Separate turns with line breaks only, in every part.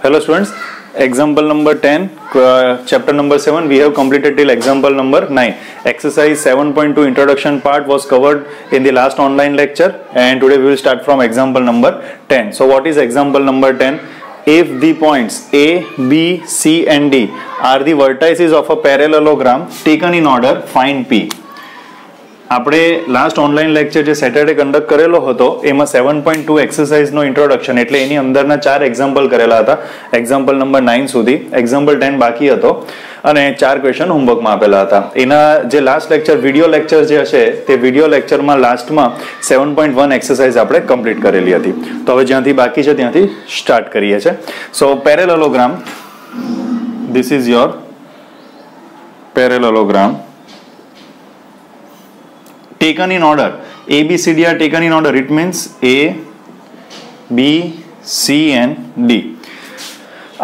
Hello students, example number 10, chapter number 7, we have completed till example number 9. Exercise 7.2 introduction part was covered in the last online lecture, and today we will start from example number 10. So what is example number 10? If the points A, B, C and D are the vertices of a parallelogram taken in order, find P. આપણે last online lecture જે Saturday conduct કરેલો હતો એમાં 7.2 એક્સરસાઇઝનો introduction એટલે એની અંદરના 4 example કરેલા હતા, example number 9 સુધી. એક્ઝામ્પલ 10 બાકી હતો અને 4 ક્વેશ્ચન હોમવર્કમાં આપેલા હતા. એના જે લાસ્ટ લેક્ચર વિડીયો લેક્ચર જે હશે તે વિડીયો લેક્ચરમાં લાસ્ટમાં 7.1 એક્સરસાઇઝ આપણે કમ્પ્લીટ કરેલી હતી. તો હવે જ્યાંથી બાકી છે ત્યાંથી સ્ટાર્ટ કરીએ છીએ. So parallelogram, this is your parallelogram taken in order. A, B, C, D are taken in order. It means A, B, C and D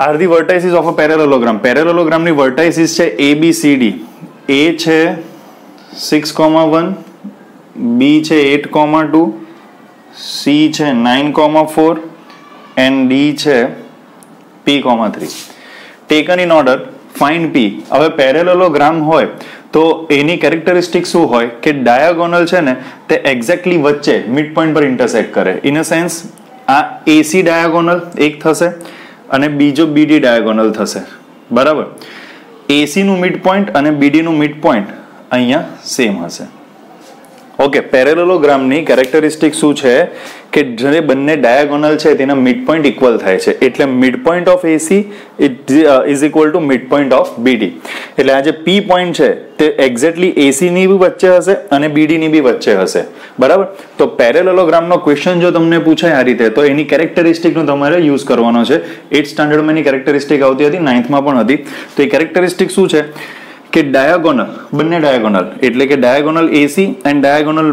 are the vertices of a parallelogram. Parallelogram ની vertices છે A, B, C, D. A છે 6,1, B છે 8,2, C છે 9,4 and D છે P,3. Taken in order, find P. હવે parallelogram હોય તો એની characteristic શું હોય કે ડાયાગોનલ છે ને તે એક્ઝેક્ટલી વચ્ચે મિડ પોઈન્ટ પર ઇન્ટરસેક્ટ કરે. ઇન અ સેન્સ આ એસી ડાયાગોનલ એક થશે અને બીજો બીડી ડાયાગોનલ થશે, બરાબર. એસી નું મિડ પોઈન્ટ અને બીડી નું મિડ પોઈન્ટ અહીંયા સેમ હશે. ઓકે, પેરેલેલોગ્રામની કેરેક્ટરિસ્ટિક શું છે કે જે બંને ડાયાગોનલ છે તેના મિડ પોઈન્ટ ઇક્વલ થાય છે, એટલે mid point of AC is equal to mid point of BD. એટલે આ જે પી પોઈન્ટ છે તે એક્ઝેક્ટલી એસી ની બી વચ્ચે હશે અને બીડી ની બી વચ્ચે હશે, બરાબર. તો પેરેલેલોગ્રામનો ક્વેશ્ચન જો તમને પૂછાય આ રીતે તો એની કેરેક્ટરિસ્ટિકનો તમારે યુઝ કરવાનો છે. 8th સ્ટાન્ડર્ડમાં એની કેરેક્ટરિસ્ટિક આવતી હતી, 9th માં પણ હતી. તો એ કેરેક્ટરિસ્ટિક શું છે કે ડાયાગોનલ, બંને ડાયાગોનલ એટલે કે diagonal AC and diagonal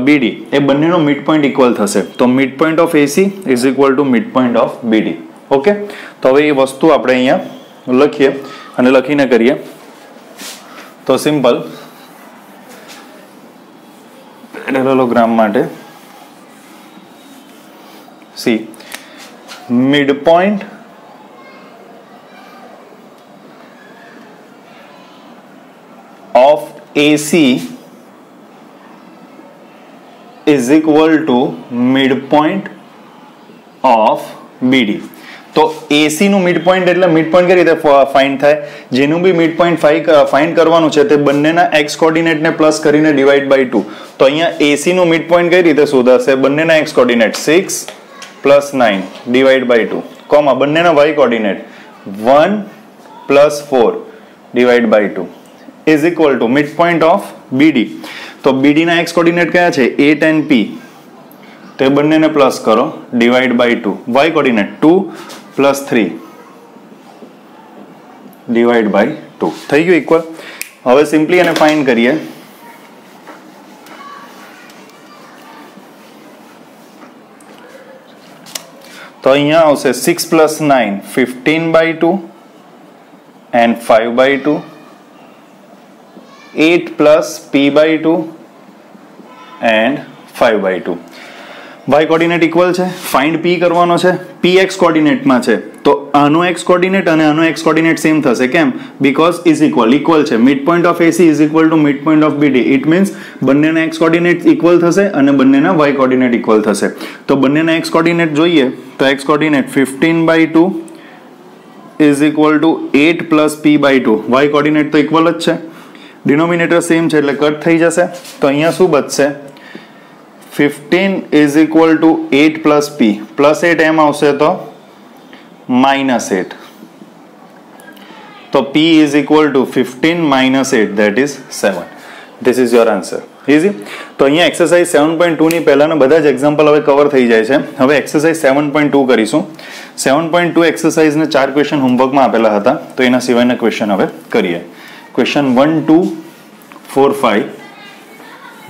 BD એ બંનેનો મિડ પોઈન્ટ ઇક્વલ થશે. તો mid point of AC is equal to mid point of BD. Okay, તો હવે એ વસ્તુ આપણે અહીંયા લખીએ અને લખીને કરીએ. તો સિમ્પલ પેરેલેલોગ્રામ માટે C mid point of AC is equal to midpoint of BD. તો AC નું મિડ પોઈન્ટ એટલે મિડ પોઈન્ટ કઈ રીતે ફાઇન્ડ થાય? જેનું બી મિડ પોઈન્ટ ફાઇન્ડ કરવાનું છે તે બંનેના x કોર્ડિનેટ ને પ્લસ કરીને ડિવાઈડ બાય 2. તો અહીંયા AC નું મિડ પોઈન્ટ કઈ રીતે શોધાશે? બંનેના x coordinate 6 plus 9 divide by 2, comma બંનેના y coordinate 1 plus 4 divide by 2 is equal to midpoint of BD. તો BD ના x કોર્ડિનેટ કયા છે? 8 and P. તો એ બંનેને પ્લસ કરો divide by 2. y coordinate 2 plus 3 divide by 2 થઈ ગયું ઇક્વલ. હવે સિમ્પલી એને ફાઇન્ડ કરીએ. તો અહીંયા આવશે 6 plus 9 15 by 2 and 5 by 2, 8 plus p by 2 and 5 by 2. y coordinate equal છે, ફાઇન્ડ p કરવાનો છે. p x કોર્ડિનેટમાં છે તો આનો x કોર્ડિનેટ અને આનો x કોર્ડિનેટ સેમ થશે. કેમ? બીકોઝ ઇઝ ઇક્વલ છે. Mid point of AC is equal to mid point of BD. It means બંનેના x કોર્ડિનેટ ઇક્વલ થશે અને બંનેના y કોર્ડિનેટ ઇક્વલ થશે. તો બંનેના x કોર્ડિનેટ જોઈએ તો x coordinate 15 by 2 is equal two 8 plus p by 2. y coordinate તો ઇક્વલ જ છે, ડિનોમિનેટર સેમ છે એટલે કટ થઈ જશે. તો અહીંયા શું બચશે? 15 is equal two 8 plus P plus 8 એમ આવશે તો -8. તો p is equal two 15 minus 8, that is 7. This is your answer. Easy. તો અહીંયા એક્સરસાઇઝ 7.2 ની પહેલાના બધા જ એક્ઝામ્પલ હવે કવર થઈ જાય છે. હવે એક્સરસાઇઝ 7.2 કરીશું. 7.2 એક્સરસાઇઝને 4 ક્વેશ્ચન હોમવર્કમાં આપેલા હતા, તો એના સિવાયના ક્વેશ્ચન હવે કરીએ. Question 1, 2, 4, 5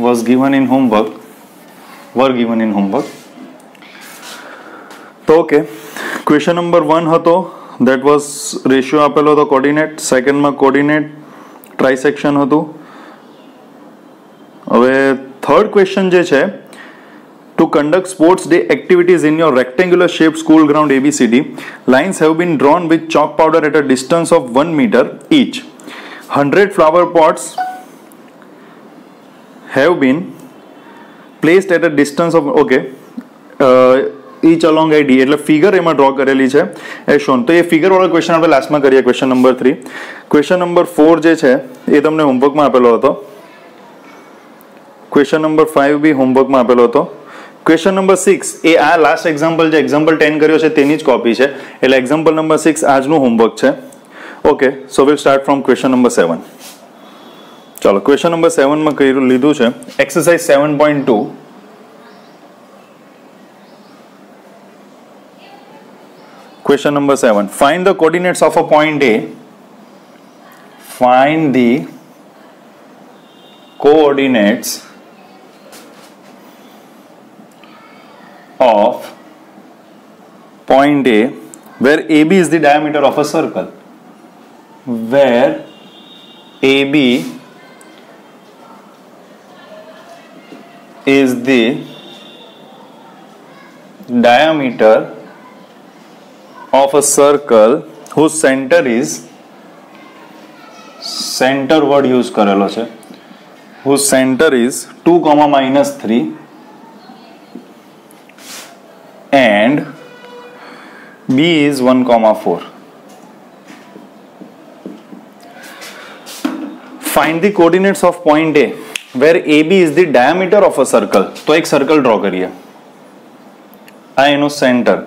was given in homework, were given in homework. તો ઓકે, ક્વેશ્ચન નંબર 1 હતો, that was રેશિયો આપેલો હતો કોર્ડિનેટ. સેકન્ડમાં કોર્ડિનેટ ટ્રાઇસેક્શન હતું. હવે થર્ડ ક્વેશ્ચન જે છે To conduct sports day activities in your rectangular shaped school ground ABCD, lines have been drawn with chalk powder at a distance of 1 meter each. 100 flower pots have been placed at a distance of each along ID એટલે figure એમાં draw કરેલી છે એ shown. તો એ figure વાળો question આપણે લાસ્ટમાં કરીએ, question number 3. Question number 4 જે છે એ તમને હોમવર્કમાં આપેલો હતો. ક્વેશ્ચન નંબર 5 બી હોમવર્કમાં આપેલો હતો. ક્વેશ્ચન નંબર 6 એ આ લાસ્ટ એક્ઝામ્પલ જે એક્ઝામ્પલ 10 કર્યો છે તેની જ કોપી છે, એટલે એક્ઝામ્પલ નંબર 6 આજનું હોમવર્ક છે. Okay, so will start from question number 7. ચાલો ક્વેશ્ચન નંબર 7 માં કર્યું લીધું છે exercise 7.2. Question number 7. Find the coordinates of a point A. Find the coordinates of point A where AB is the diameter of a circle. Where AB is the diameter of a circle whose center is, center word use કરેલો છે, whose center is 2, -3 and B is 1, 4. Find the coordinates of point A where AB is the diameter of a circle. તો એક circle draw કરીએ. આ એનું centre,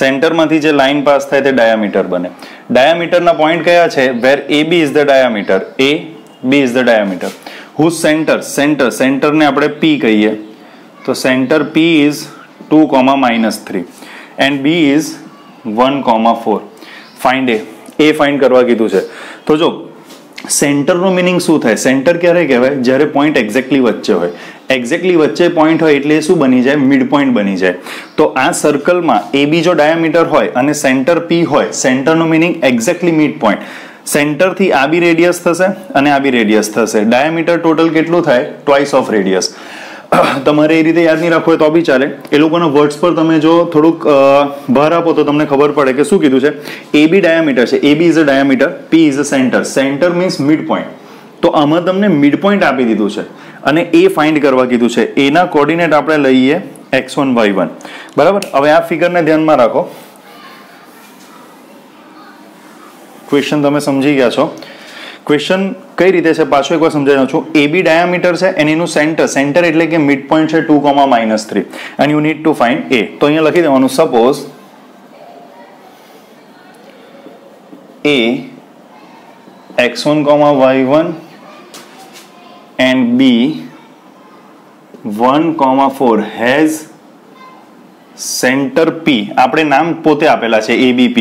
સેન્ટરમાંથી જે line pass થાય તે ડાયામીટર બને. ડાયામીટરના પોઈન્ટ કયા છે? Where A B is the diameter, A B is the diameter. Whose centre, સેન્ટરને આપણે પી કહીએ, તો centre P is 2, -3 and B is 1, 4. Find A find કરવા કીધું છે. તો જો સેન્ટરનો મિનિંગ શું થાય? સેન્ટર ક્યારે કહેવાય? જ્યારે પોઈન્ટ એક્ઝેક્ટલી વચ્ચે હોય. એક્ઝેક્ટલી વચ્ચે પોઈન્ટ હોય એટલે શું બની જાય? મિડ પોઈન્ટ બની જાય. તો આ સર્કલમાં એ બી જો ડાયામીટર હોય અને સેન્ટર પી હોય, સેન્ટરનો મિનિંગ એક્ઝેક્ટલી મિડ પોઈન્ટ. સેન્ટરથી આ બી રેડિયસ થશે અને આ બી રેડિયસ થશે. ડાયામીટર ટોટલ કેટલું થાય? Twice of radius. તમારે એ રીતે યાદ નહીં રાખવું હોય તો બી ચાલે. એ લોકોના વર્ડ્સ પર તમે જો થોડુંક ભાર આપો તો તમને ખબર પડે કે શું કીધું છે. એ બી ડાયામીટર છે, A B is a diameter, P is a centre. Centre means mid point. તો આમાં તમને મિડ પોઈન્ટ આપી દીધું છે અને એ ફાઇન્ડ કરવા કીધું છે. એના કોર્ડિનેટ આપણે લઈએ x1, y1. બરાબર. હવે આ ફિગરને ધ્યાનમાં રાખો. ક્વેશ્ચન તમે સમજી ગયા છો. ક્વેશ્ચન કઈ રીતે છે પાછો એકવાર સમજાવી દઉં છું. એ બી ડાયામીટર છે અને એનું સેન્ટર એટલે કે મિડ પોઈન્ટ છે 2, -3 and you need to find A. તો અહીંયા લખી દેવાનું suppose A x1, y1 and B 1, 4 has center P. આપણે નામ પોતે આપેલા છે ABP,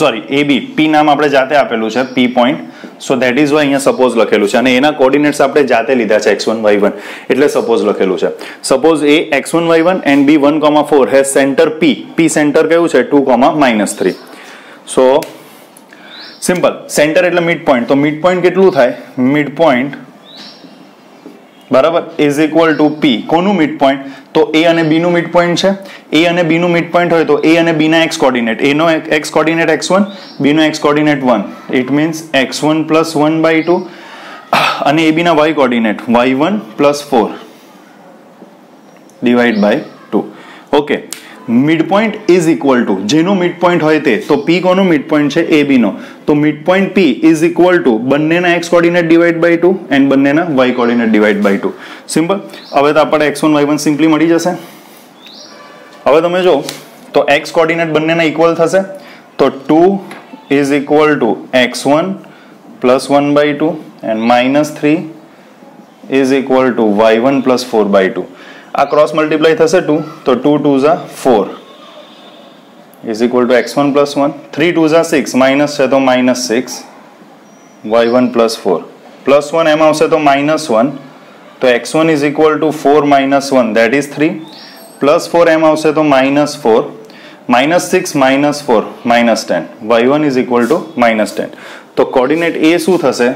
સોરી AB, P નામ આપણે જાતે આપેલું છે, P point. So that is why અહીંયા સપોઝ લખેલું છે અને એના કોર્ડિનેટ્સ આપણે જાતે લીધા છે x1, y1 એટલે સપોઝ લખેલું છે. Suppose A x1, y1 and B 1, 4 has center P. P centre કયું છે? 2, -3. સો સિમ્પલ. સેન્ટર એટલે મિડ પોઈન્ટ. તો મિડ પોઈન્ટ કેટલું થાય? મિડ પોઈન્ટ બરાબર ઇઝ ઇક્વલ ટુ પી. કોનું મિડ પોઈન્ટ? તો એ અને બી નું મિડ પોઈન્ટ છે. એ અને બી નું મિડ પોઈન્ટ હોય તો એ અને બી ના એક્સ કોર્ડિનેટ, એ નો એક્સ કોર્ડિનેટ x1, બી નો x coordinate 1. It means x1 + 1/2 અને એ બી ના y coordinate y1 + 4 /2. Okay. Mid point is equal to, જેનું મિડ પોઈન્ટ હોય તે, તો પી કોનું મિડ પોઈન્ટ છે? એ બી નો. તો mid point P is equal two બંનેના એક્સ કોર્ડિનેટ /2 એન્ડ બંનેના વાય કોર્ડિનેટ /2. સિમ્પલ. હવે તો આપણે x1, y1 સિમ્પલી મળી જશે. હવે તમે જો તો એક્સ કોર્ડિનેટ બંનેના ઇક્વલ થશે, તો 2 is equal two x1 + 1/2 and -3 is equal two y1 + 4/2. આ ક્રોસ મલ્ટીપ્લાય થશે 2, તો 2 2s are 4 is equal two x1 + 1. 3 2s are 6, minus છે તો -6 y1 + 4 +1 એમ આવશે તો -1, તો x1 is equal two 4 - 1 that is 3 +4 એમ આવશે તો -4 -6 -4 -10 y1 ઇઝ ઇક્વલ ટુ -10. તો કોર્ડિનેટ એ શું થશે?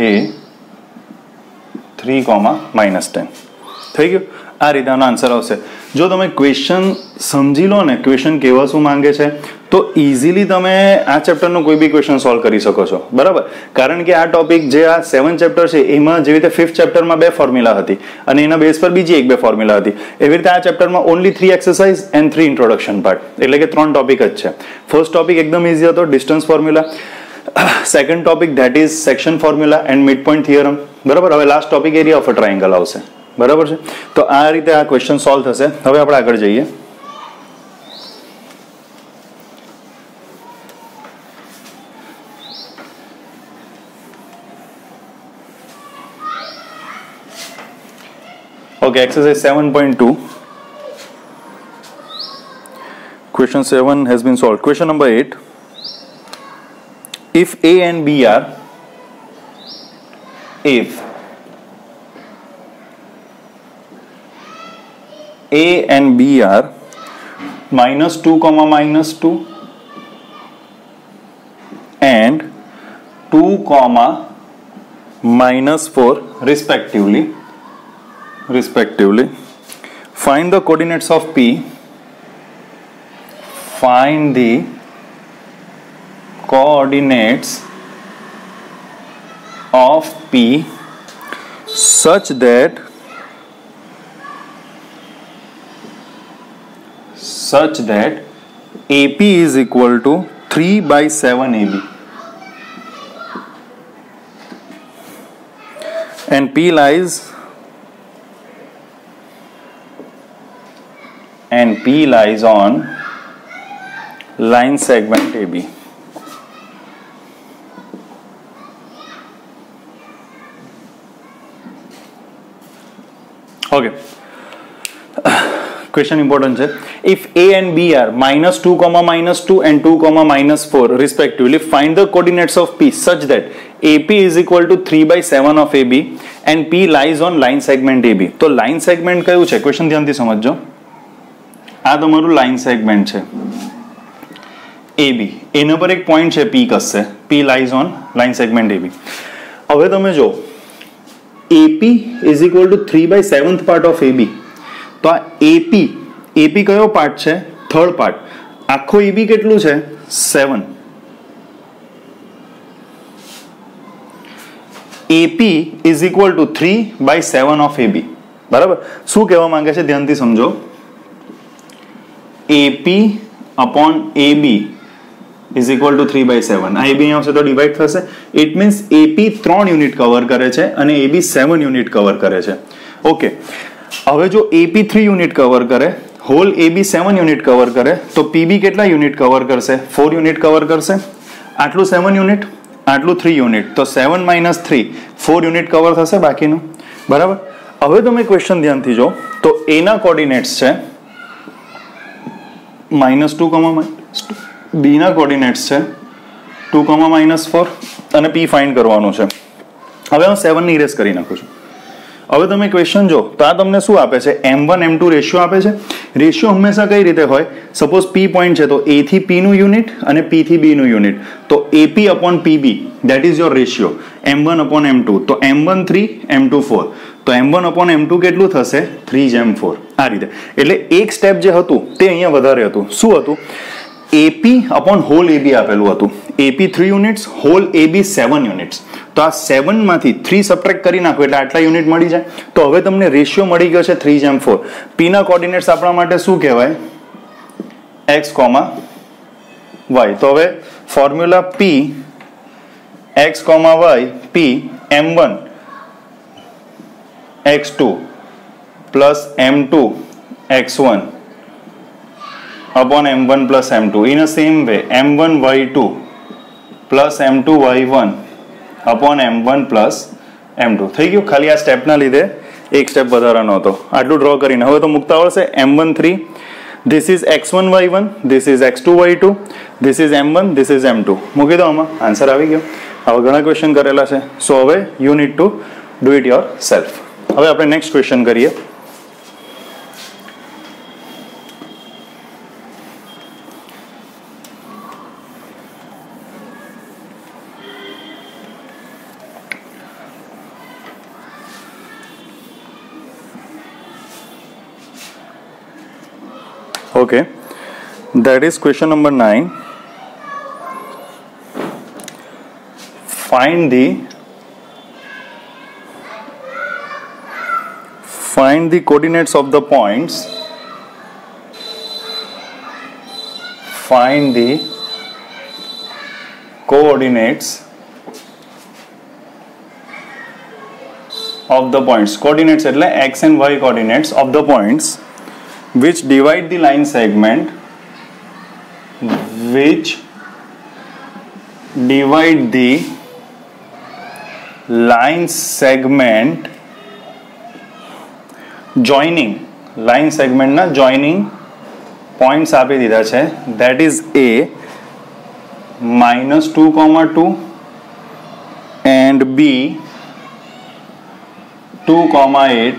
A 3, -10 થઈ ગયું. આ રીતે આનો આન્સર આવશે. જો તમે ક્વેશ્ચન સમજી લો ને, ક્વેશ્ચન કેવા શું માંગે છે, તો ઇઝીલી તમે આ ચેપ્ટરનો કોઈ બી ક્વેશ્ચન સોલ્વ કરી શકો છો. બરાબર, કારણ કે આ ટોપિક જે આ 7 ચેપ્ટર છે એમાં જેવી રીતે 5th ચેપ્ટરમાં 2 ફોર્મ્યુલા હતી અને એના બેઝ પર બીજી 1-2 ફોર્મ્યુલા હતી, એવી રીતે આ ચેપ્ટરમાં only 3 exercise and 3 introduction part, એટલે કે 3 ટોપિક જ છે. ફર્સ્ટ ટોપિક એકદમ ઇઝી હતો, distance formula. Second topic that is section formula and mid point theorem. બરાબર, હવે last topic area of a triangle આવશે. બરાબર છે, તો આ રીતે આ ક્વેશ્ચન સોલ્વ થશે. હવે આપણે આગળ જઈએ. Okay, exercise 7.2. Question 7 has been solved. Question number 8. If A and B are -2, -2 and 2, -4 respectively, find the coordinates of P. Find the coordinates of P such that AP is equal to 3/7 AB and P lies on line segment AB. Okay. Question important છે. If A and B are -2, -2 and 2, -4 respectively, find the coordinates of P such that AP is equal to 3/7 of AB and P lies on line segment AB. તો line segment કયું છે? Question ધ્યાનથી સમજજો. આ તમારું line segment છે AB, એના પર એક પોઈન્ટ છે P કસશે. P lies on line segment AB. હવે તમે જો AP is equal to 3/7th part of AB. તો આ AP કયો પાર્ટ છે? Third part. આખો AB કેટલું છે? 7. AP is equal to 3/7 of AB. બરાબર, શું કહેવા માંગે છે ધ્યાનથી સમજો. AP upon AB is equal to 3/7. આ AB આવશે તો ડિવાઈડ થશે. It means AP 3 unit cover કરે છે અને AB 7 યુનિટ કવર કરે છે. ઓકે, હવે જો AP 3 યુનિટ કવર કરે, હોલ AB 7 યુનિટ કવર કરે, તો PB કેટલા યુનિટ કવર કરશે? 4 યુનિટ કવર કરશે. આટલું 7 યુનિટ, આટલું 3 યુનિટ, તો 7 - 3 4 યુનિટ કવર થશે બાકીનું. બરાબર, હવે તમે ક્વેશ્ચન ધ્યાનથી જો તો એના કોર્ડિનેટ્સ છે -2, B ના કોર્ડિનેટ્સ છે 2, -4 અને P ફાઇન્ડ કરવાનું છે. હવે હું 7 ની ઇરેઝ કરી નાખું છું. હવે તમે ક્વેશ્ચન જો તો આ તમને શું આપે છે? M1 M2 રેશિયો આપે છે. રેશિયો હંમેશા કઈ રીતે હોય? સપોઝ P પોઈન્ટ છે તો A થી P નું યુનિટ અને P થી B નું યુનિટ, તો AP upon PB that is your ratio. M1 upon M2, તો M1 3 M2 4, તો M1 upon M2 કેટલું થશે? 3/4. આ રીતે. એટલે એક સ્ટેપ જે હતું તે અહીંયા વધારે હતું. શું હતું? AP upon whole AB આપેલું હતું. AP 3 units, whole AB 7 units. તો આ 7 માંથી 3 સબટ્રેક્ટ કરી નાખો એટલે આટલા યુનિટ મળી જાય. તો હવે તમને રેશિયો મળી ગયો છે 3/4. P ના કોર્ડિનેટ્સ આપણા માટે શું કહેવાય? x, y. તો હવે formula P x, y P M1 x2 plus M2 x1 upon M1 plus M2. In the same way, M1 y2 plus M2 y1 upon M1 plus M2. થઈ ગયું. ખાલી આ સ્ટેપના લીધે એક સ્ટેપ વધારાનો હતો. આટલું ડ્રો કરીને હવે તો મૂકતા આવડશે. M1 3, this is x1 y1, this is x2 y2, this is M1, this is M2. મૂકી દો આમાં, આન્સર આવી ગયો. હવે ઘણા ક્વેશ્ચન કરેલા છે, સો હવે you need to do it your self. હવે આપણે નેક્સ્ટ ક્વેશ્ચન કરીએ. Okay, that is question number 9. Find the coordinates of the points. Find the coordinates of the points. Coordinates એટલે x and y coordinates of the points which divide the line segment. Which divide the line segment joining line segment ના joining points આપી દીધા છે. That is A -2,2 and B 2,8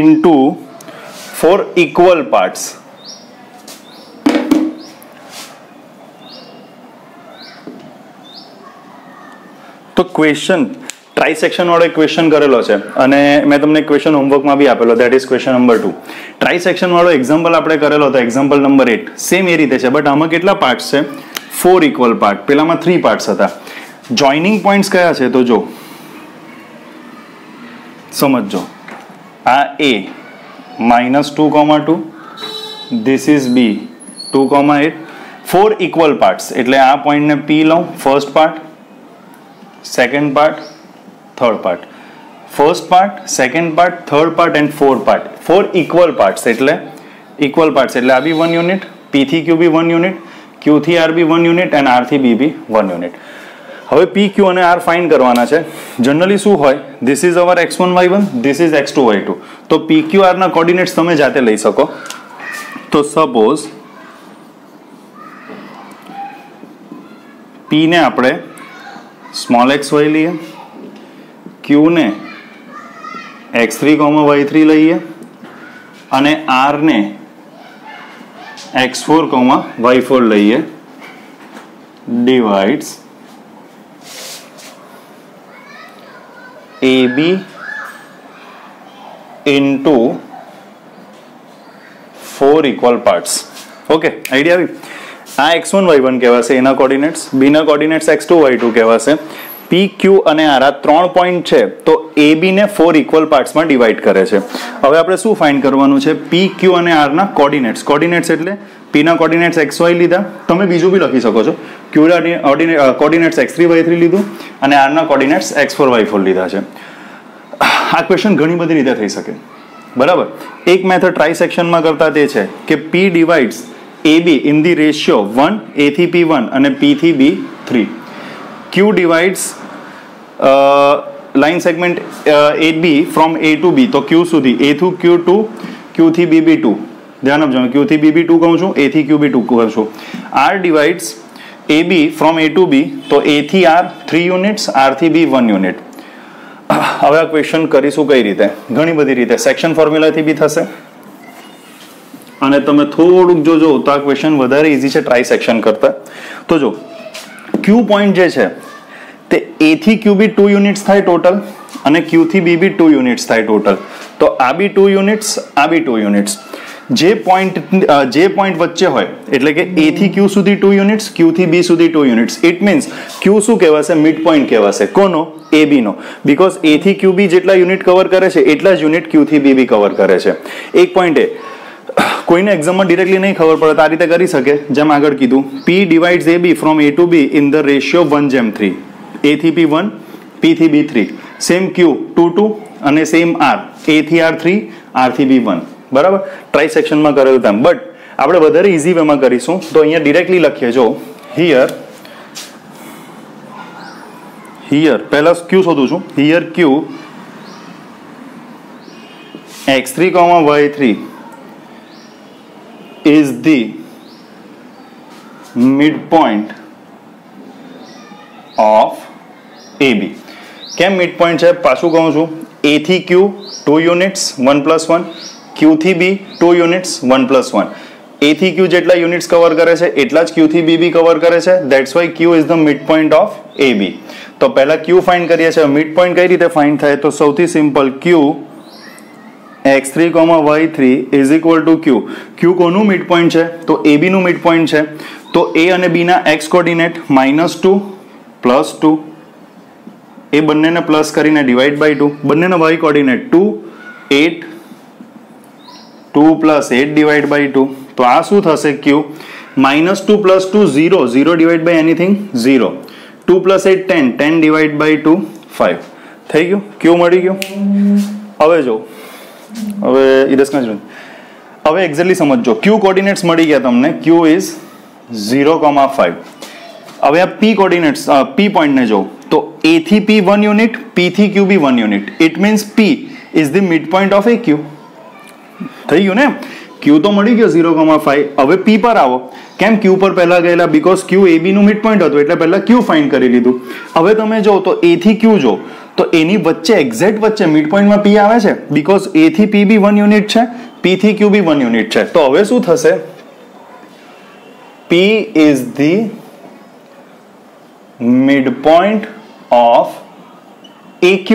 into 4 equal parts. તો question ટ્રાઇસેક્શન વાળો એક question કરેલો છે અને મેં તમને ક્વેશ્ચન હોમવર્કમાં બી આપેલો, ધેટ ઇઝ ક્વેશ્ચન નંબર 2. ટ્રાઇસેક્શન વાળો એક્ઝામ્પલ આપણે કરેલો હતો, એક્ઝામ્પલ નંબર 8. સેમ એ રીતે છે, બટ આમાં કેટલા પાર્ટ્સ છે? 4 ઇક્વલ પાર્ટ. પેલામાં 3 પાર્ટ્સ હતા. જોઇનિંગ પોઈન્ટ્સ કયા છે? તો જો સમજો, આ A -2,2, this is B 2,8. 4 equal parts એટલે આ પોઈન્ટને P લઉં, first part, second part, third part. First part, second part, third part and fourth part. 4 equal parts એટલે આ બી 1 યુનિટ, P થી Q બી 1 યુનિટ, Q થી R બી 1 યુનિટ and R થી B બી 1 યુનિટ. હવે P, Q અને R ફાઇન્ડ કરવાના છે. જનરલી શું હોય? This is our x1 y1, this is x2 y2. તો P, Q, R ના કોઓર્ડિનેટ્સ તમે જાતે લઈ શકો. તો સપોઝ P ને આપણે સ્મોલ એક્સ વાય લઈએ, ક્યુ ને x3, y3 લઈએ અને r ને x4, y4 લઈએ. Divides AB into 4 equal parts. Okay, idea આવી? આ x1 y1 કહેવાશે એના કોઓર્ડિનેટ્સ, B ના કોઓર્ડિનેટ્સ x2 y2 કહેવાશે. P, Q અને R આ 3 પોઈન્ટ છે તો AB ને 4 ઇક્વલ પાર્ટ્સમાં ડિવાઈડ કરે છે. હવે આપણે શું ફાઇન્ડ કરવાનું છે? P, Q અને R ના કોઓર્ડિનેટ્સ. કોઓર્ડિનેટ્સ એટલે P ના કોઓર્ડિનેટ્સ xy લીધા, તમે બીજું બી લખી શકો છો. Q ના કોઓર્ડિનેટ્સ x3 y3 લીધું અને R ના કોઓર્ડિનેટ્સ x4 y4 લીધા છે. આ ક્વેશ્ચન ઘણી બધી રીતે થઈ શકે, બરાબર. એક મેથડ ટ્રાઇસેક્શનમાં કરતા તે છે કે P divides AB in the ratio 1 A થી P1 અને P થી B 3. Q divides line segment AB from A to B, તો Q સુધી, A to Q2, Q થી BB2. ધ્યાન આપજો, Q થી BB2 કહું છું, A થી QB2 કહું છું. R divides AB from A to B, તો A થી R 3 યુનિટ્સ, R થી B 1 યુનિટ. હવે આ ક્વેશ્ચન કરીશું કઈ રીતે? ઘણી બધી રીતે. સેક્શન ફોર્મ્યુલાથી બી થશે અને તમે થોડુંક જોજો તો આ ક્વેશ્ચન વધારે ઈઝી છે ટ્રાઇસેક્શન કરતા. તો જો Q પોઈન્ટ જે છે તે A થી Q બી 2 યુનિટ્સ થાય ટોટલ અને Q થી B બી 2 યુનિટ્સ થાય ટોટલ. તો આ બી 2 યુનિટ્સ, આ બી 2 યુનિટ્સ. જે પોઈન્ટ વચ્ચે હોય એટલે કે A થી Q સુધી 2 યુનિટ્સ, Q થી B સુધી 2 યુનિટ્સ. ઇટ મીન્સ Q શું કહેવાશે? મિડ પોઈન્ટ કહેવાશે. કોનો? AB નો. બીકોઝ A થી Q બી જેટલા યુનિટ કવર કરે છે એટલા જ યુનિટ Q થી B બી કવર કરે છે. એક પોઈન્ટ એ કોઈને એક્ઝામમાં ડિરેક્ટલી નહીં ખબર પડે તો આ રીતે કરી શકે, જેમ આગળ કીધું, P divides AB from A to B in the ratio 1:3. A થી P 1, P થી B 3. સેમ Q 2 2 અને સેમ R, A થી R 3, R થી B 1. બરાબર, ટ્રાઇસેક્શનમાં કરેલું તેમ. બટ આપણે વધારે ઇઝી વેમાં કરીશું તો અહીંયા ડિરેક્ટલી લખીએ. જો હિયર પહેલા Q શોધું છું. Here Q x3, y3 is the midpoint of AB. કેમ midpoint છે? પાછું કહું છું, A થી Q 2 યુનિટ્સ 1+1, Q થી B 2 યુનિટ્સ 1+1. A થી Q જેટલા યુનિટ્સ કવર કરે છે એટલા જ Q થી B બી કવર કરે છે. That's why Q is the midpoint of AB. તો પહેલા Q ફાઇન્ડ કરીએ છીએ. મિડ પોઈન્ટ કઈ રીતે ફાઇન્ડ થાય? તો સૌથી simple, Q x3, y3 is equal to Q. Q કોનું મિડ પોઈન્ટ છે? તો AB નું મિડ પોઈન્ટ છે. તો A અને B ના x કોર્ડિનેટ -2 +2, એ બંનેને પ્લસ કરીને ડિવાઈડ બાય 2, બંનેના y કોર્ડિનેટ 2 8, 2 + 8 ડિવાઈડ બાય 2. તો આ શું થશે? Q. -2 + 2 0, 0 divide by anything 0, 2 + 8 10, 10 divide by 2 5. થઈ ગયું? ક્યુ મળી ગયું. હવે જો, હવે હવે એક્ઝેક્ટલી સમજો. ક્યુ કોર્ડિનેટ્સ મળી ગયા તમને. ક્યુ ઇઝ 0,5. હવે આ P કોર્ડિનેટ્સ, P પોઈન્ટને જો, તો A થી P 1 યુનિટ, P થી Q બી 1 unit. It means P is the mid point of AQ. થઈ ગયું ને? Q તો મળી ગયો 0,5. હવે P પર આવો. કેમ Q પર પહેલા ગયેલા? બીકોઝ Q AB નું મિડ પોઈન્ટ હતું, એટલે પહેલા Q ફાઇન્ડ કરી લીધું. હવે તમે જો તો A થી Q જો, તો એની વચ્ચે એક્ઝેક્ટ વચ્ચે મિડ પોઈન્ટમાં P આવે છે, બીકોઝ A થી P બી 1 યુનિટ છે, P થી Q બી 1 યુનિટ છે. તો હવે શું થશે? P is the mid point of AQ.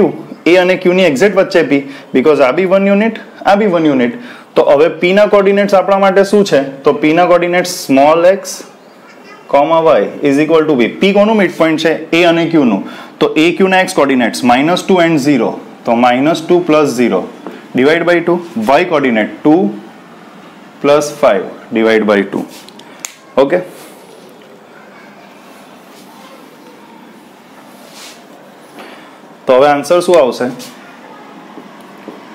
A અને Q ની એક્ઝેક્ટ વચ્ચે P, બીકોઝ આ બી 1 યુનિટ, આ બી 1 યુનિટ. તો હવે P ના કોર્ડિનેટ્સ આપણા માટે શું છે? તો P ના coordinates small x, y is equal two b. P કોનું મિડ પોઈન્ટ છે? A અને Q નું. તો AQ ના x કોર્ડિનેટ્સ -2 and 0, તો -2 + 0 divide by 2. y coordinate 2 + 5 divide by 2. Okay. તો હવે આન્સર શું આવશે?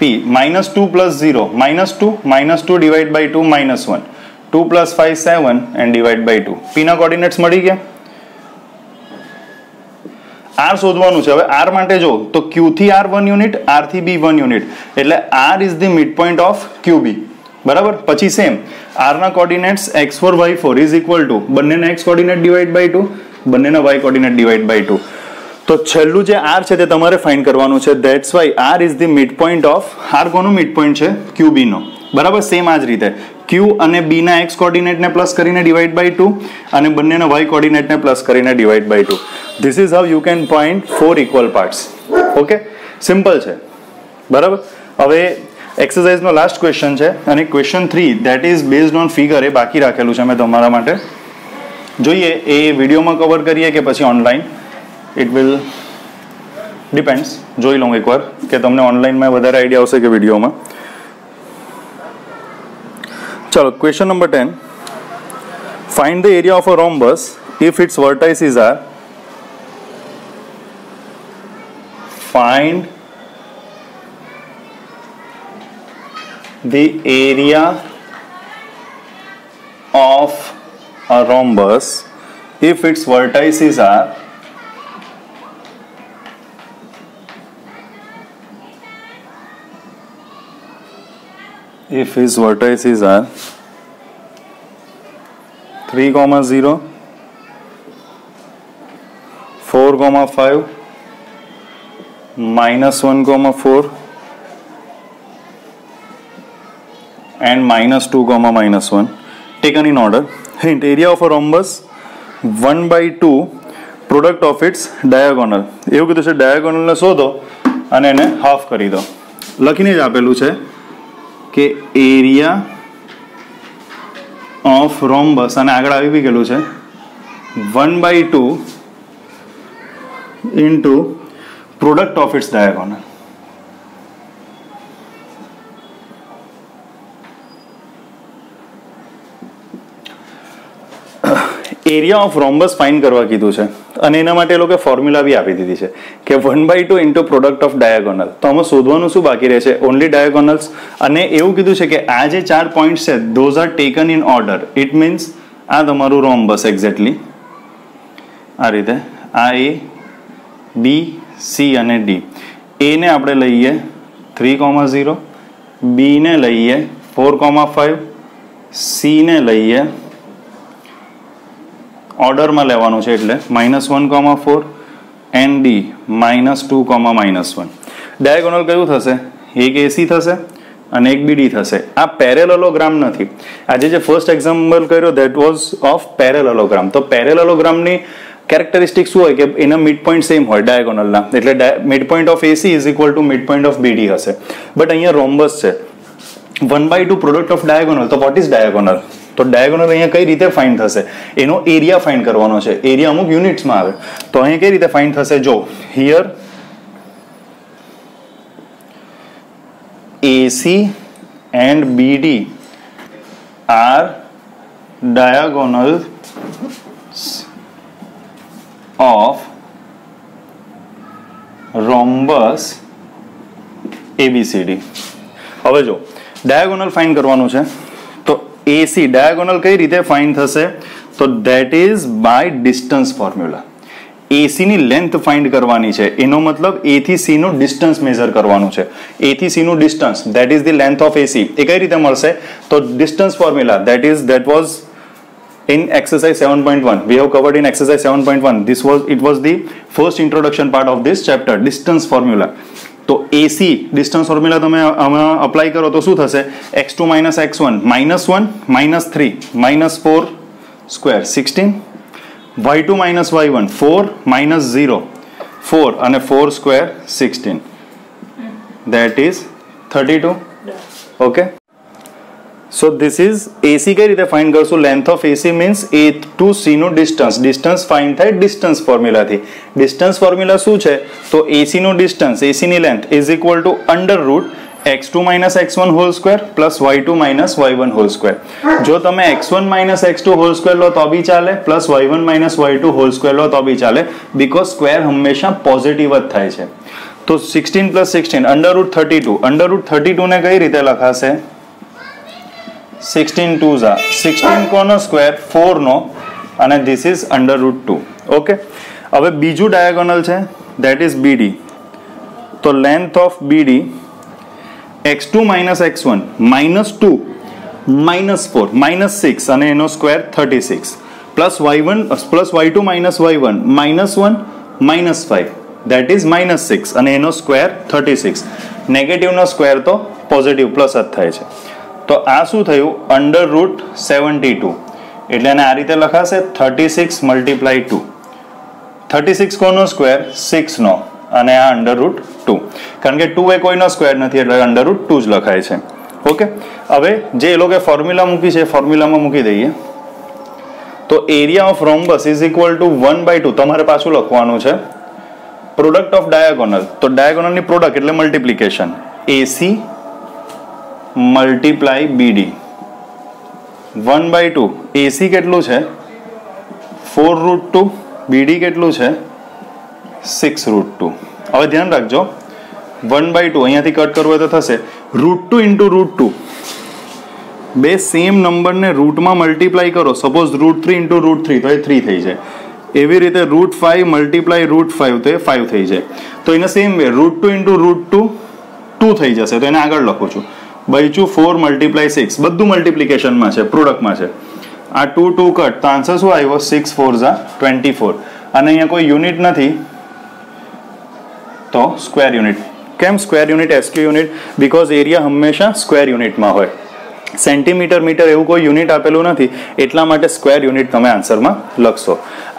P -2 + 0, -2 divide by 2 -1, 2 + 5 7 and divide by 2. P ના કોર્ડિનેટ્સ મળી ગયા. R શોધવાનું છે. હવે R માટે જો, તો Q થી R 1 યુનિટ, R થી B 1 યુનિટ, એટલે R is the mid point of QB. બરાબર. પછી સેમ R ના coordinates x4 y4 is equal two બંનેના x કોર્ડિનેટ ડિવાઈડ બાય 2, બંનેના y કોર્ડિનેટ ડિવાઈડ બાય 2. તો છેલ્લું જે R છે તે તમારે ફાઇન્ડ કરવાનું છે. That's why R is the mid point of, R કોનું મિડ પોઈન્ટ છે? QB નો. બરાબર. સેમ આ જ રીતે Q અને B ના x કોર્ડિનેટને પ્લસ કરીને ડિવાઈડ બાય 2 અને બંનેના y કોર્ડિનેટને પ્લસ કરીને divide by 2. This is how you can find 4 equal parts. Okay, simple છે. બરાબર. હવે એક્સરસાઇઝનો લાસ્ટ ક્વેશ્ચન છે, અને question 3 that is based on figure, એ બાકી રાખેલું છે મેં તમારા માટે. જોઈએ એ વિડીયોમાં કવર કરીએ કે પછી ઓનલાઈન, ઇટ વિલ ડિપેન્ડ્સ. જોઈ લઉં એકવાર કે તમને ઓનલાઈનમાં વધારે આઈડિયા આવશે કે વિડીયોમાં. ચલો, question number 10. Find the area of a rhombus if its vertices are. Find the area of a rhombus if its vertices are if its vertices are 3,0, 4,5, -1,4 and -2, taken in order. Hint: area of a rhombus 1/2 product of its diagonal. એવું કીધું છે ડાયાગોનલને શોધો અને એને half કરી દો. લખીને જ આપેલું છે કે એરિયા ઓફ રોમ્બસ, અને આગળ આવી બી ગયેલું છે 1/2 into product of its diagonal. Area of rhombus find કરવા કીધું છે, અને એના માટે એ લોકો ફોર્મ્યુલા બી આપી દીધી છે કે 1/2 ઇન્ટુ પ્રોડક્ટ ઓફ ડાયાગોનલ. તો આમાં શોધવાનું શું બાકી રહે છે? ઓનલી ડાયાગોનલ્સ. અને એવું કીધું છે કે આ જે 4 પોઈન્ટ છે those are taken in order. It means આ તમારું રોમ્બસ એક્ઝેક્ટલી આ રીતે, આ A, B, C અને D. A ને આપણે લઈએ 3,0, B ને લઈએ 4,5, C ને લઈએ ઓર્ડરમાં લેવાનું છે એટલે -1,4 and D -2, ડાયાગોનલ કયું થશે? એક AC થશે અને એક BD થશે. આ પેરેલલોગ્રામ નથી. આજે જે ફર્સ્ટ એક્ઝામ્પલ કર્યો ધેટ વોઝ ઓફ પેરેલલોગ્રામ. તો પેરેલલોગ્રામની કેરેક્ટરિસ્ટિક શું હોય કે એના મિડ પોઈન્ટ સેમ હોય ડાયાગોનલના, એટલે mid point of AC is equal to mid point of BD હશે. બટ અહીંયા રોમ્બસ છે, 1/2 પ્રોડક્ટ ઓફ ડાયાગોનલ, તો વોટ ઇઝ ડાયાગોનલ? તો ડાયાગોનલ અહીંયા કઈ રીતે ફાઇન્ડ થશે? એનો એરિયા ફાઇન્ડ કરવાનો છે. એરિયા અમુક યુનિટ્સમાં આવે, તો અહીંયા કઈ રીતે ફાઇન્ડ થશે? જો here AC and BD are diagonals of rhombus ABCD. હવે જો ડાયાગોનલ ફાઇન્ડ કરવાનું છે, તો AC ડાયાગોનલ કઈ રીતે ફાઇન્ડ થશે? તો that is by distance formula. AC ની લેન્થ ફાઇન્ડ કરવાની છે, એનો મતલબ A થી C નું ડિસ્ટન્સ મેઝર કરવાનું છે. A થી C નું distance, that is the length of AC. એ કઈ રીતે મળશે? તો distance formula, that was in exercise 7.1. We have covered in exercise 7.1. It was the first introduction part of this chapter, distance formula. તો AC distance formula તમે આમાં apply કરો તો શું થશે? x2 minus x1 -1 -3 -4 square 16, y2 minus y1 4 minus 0 4 અને 4 square 16, that is 32. Okay, so this is AC કઈ રીતે ફાઇન્ડ કરશું? Length of AC means A to C નું ડિસ્ટન્સ ફાઇન્ડ થાય ડિસ્ટન્સ ફોર્મ્યુલાથી. ડિસ્ટન્સ ફોર્મ્યુલા શું છે? તો AC નું ડિસ્ટન્સ, AC ની length is equal two under route x2 minus x1 whole square plus y2 minus y1 whole square. જો તમે x1 minus x2 hall square લો તો બી ચાલે, plus y1 minus y2 whole square લો તો બી ચાલે, બીકોઝ સ્ક્વેર હંમેશા પોઝિટિવ જ થાય છે. તો 16 plus 16 under route 32. Under route 32 ને કઈ રીતે લખાશે? 16 2s are 16 કોનો સ્ક્વેર? 4 નો, અને this is under route 2. Okay, હવે બીજું ડાયાગોનલ છે, ધેટ ઇઝ BD. તો length of BD x2 minus x1 -2 -4 -6 અને એનો square 36 plus y1 plus y2 minus y1 -1 -5, that is -6 અને એનો સ્ક્વેર 36. નેગેટિવનો સ્ક્વેર તો પોઝિટિવ પ્લસ જ થાય છે. તો આ શું થયું? Under route 72. એટલે એને આ રીતે લખાશે 36 મલ્ટીપ્લાય 2. 36 કોનો સ્ક્વેર? 6 નો, અને આ અંડર રૂટ 2, કારણ કે 2 એ કોઈનો સ્ક્વેર નથી એટલે અંડર રૂટ 2 જ લખાય છે. ઓકે, હવે જે એ લોકોએ ફોર્મ્યુલા મૂકી છે ફોર્મ્યુલામાં મૂકી દઈએ. તો area of rhombus is equal two 1/2. તમારે પાછું લખવાનું છે પ્રોડક્ટ ઓફ ડાયાગોનલ. તો ડાયાગોનલની પ્રોડક્ટ એટલે multiplication, AC multiply BD 1/2. AC કેટલું છે? 4√2. BD કેટલું છે? 6√2. હવે ધ્યાન રાખજો, 1/2 અહીંયાથી કટ કરવું હોય તો થશે √2 into √2. બે સેમ નંબરને રૂટમાં મલ્ટીપ્લાય કરો, સપોઝ √3 into √3 તો એ 3 થઈ જાય. એવી રીતે √5 મલ્ટીપ્લાય √5 તો એ 5 થઈ જાય. તો એને સેમ વે √2 into √2 2 થઈ જશે, તો એને આગળ લખું છું. બચ્યું 4 મલ્ટીપ્લાય 6, બધું મલ્ટીપ્લિકેશનમાં છે, પ્રોડક્ટમાં છે. આ 2 2 કટ, તો આન્સર શું આવ્યો? 6 4s are 24. અને અહીંયા કોઈ યુનિટ નથી તો સ્ક્વેર યુનિટ. કેમ square unit, SQ unit? Because area હંમેશા સ્ક્વેર યુનિટમાં હોય. સેન્ટીમીટર મીટર એવું કોઈ યુનિટ આપેલું નથી, એટલા માટે સ્ક્વેર યુનિટ તમે આન્સરમાં લખશો.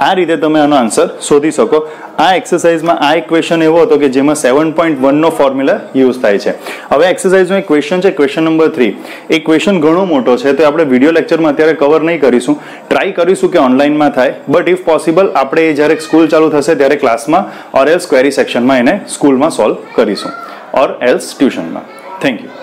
આ રીતે તમે આનો આન્સર શોધી શકો. આ એક્સરસાઇઝમાં આ એક ક્વેશ્ચન એવો હતો કે જેમાં 7.1 નો ફોર્મ્યુલા યુઝ થાય છે. હવે એક્સરસાઇઝનો એક ક્વેશ્ચન છે, ક્વેશ્ચન નંબર 3. એ ક્વેશ્ચન ઘણો મોટો છે, તો આપણે વિડીયો લેક્ચરમાં અત્યારે કવર નહીં કરીશું. ટ્રાય કરીશું કે ઓનલાઈનમાં થાય, બટ ઇફ પોસિબલ આપણે જ્યારે સ્કૂલ ચાલુ થશે ત્યારે ક્લાસમાં ઓર એલ્સ ક્વેરી સેક્શનમાં એને સ્કૂલમાં સોલ્વ કરીશું, ઓર એલ્સ ટ્યુશનમાં. Thank you.